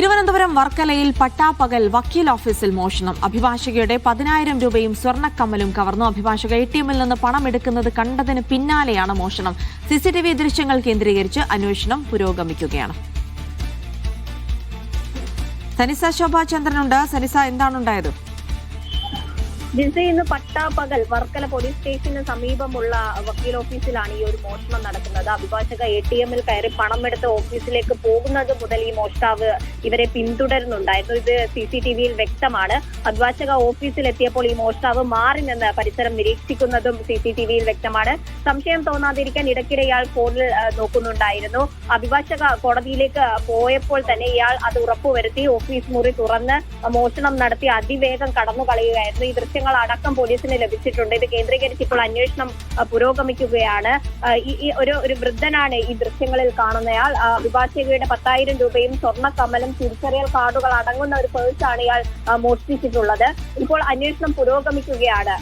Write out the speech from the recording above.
തിരുവനന്തപുരം വർക്കലയിൽ പട്ടാപ്പകൽ വക്കീൽ ഓഫീസിൽ മോഷണം. അഭിഭാഷകയുടെ 10,000 രൂപയും സ്വർണ്ണക്കമ്മലും കവർന്നു. അഭിഭാഷക ATM-ൽ നിന്ന് പണം എടുക്കുന്നത് കണ്ടതിന് പിന്നാലെയാണ് മോഷണം. CCTV ദൃശ്യങ്ങൾ കേന്ദ്രീകരിച്ച് അന്വേഷണം പുരോഗമിക്കുകയാണ്. സനിസ ശോഭാചന്ദ്രനുണ്ട്. സനിസ, എന്താണുണ്ടായത്? ഇന്ന് പട്ടാപ്പകൽ വർക്കല പോലീസ് സ്റ്റേഷന് സമീപമുള്ള വക്കീൽ ഓഫീസിലാണ് ഈ ഒരു മോഷണം നടക്കുന്നത്. അഭിഭാഷക ATM-ൽ കയറി പണമെടുത്ത് ഓഫീസിലേക്ക് പോകുന്നത് മുതൽ ഈ മോഷ്ടാവ് ഇവരെ പിന്തുടരുന്നുണ്ടായിരുന്നു. ഇത് CCTV-യിൽ വ്യക്തമാണ്. അഭിഭാഷക ഓഫീസിലെത്തിയപ്പോൾ ഈ മോഷ്ടാവ് മാറി നിന്ന് പരിസരം നിരീക്ഷിക്കുന്നതും CCTV-യിൽ വ്യക്തമാണ്. സംശയം തോന്നാതിരിക്കാൻ ഇടയ്ക്കിടെ ഇയാൾ ഫോണിൽ നോക്കുന്നുണ്ടായിരുന്നു. അഭിഭാഷക കോടതിയിലേക്ക് പോയപ്പോൾ തന്നെ ഇയാൾ അത് ഉറപ്പുവരുത്തി ഓഫീസ് മുറി തുറന്ന് മോഷണം നടത്തി അതിവേഗം കടന്നു കളയുകയായിരുന്നു. ഈ ദൃശ്യങ്ങൾ അടക്കം പോലീസിന് ലഭിച്ചിട്ടുണ്ട്. ഇത് കേന്ദ്രീകരിച്ച് ഇപ്പോൾ അന്വേഷണം പുരോഗമിക്കുകയാണ്. ഈ ഒരു വൃദ്ധനാണ് ഈ ദൃശ്യങ്ങളിൽ കാണുന്നയാൾ. അഭിഭാഷകയുടെ 10,000 രൂപയും സ്വർണ്ണക്കമ്മലും തിരിച്ചറിയൽ കാർഡുകൾ അടങ്ങുന്ന ഒരു പേഴ്സാണ് ഇയാൾ മോഷ്ടിച്ചിട്ടുള്ളത്. ഇപ്പോൾ അന്വേഷണം പുരോഗമിക്കുകയാണ്.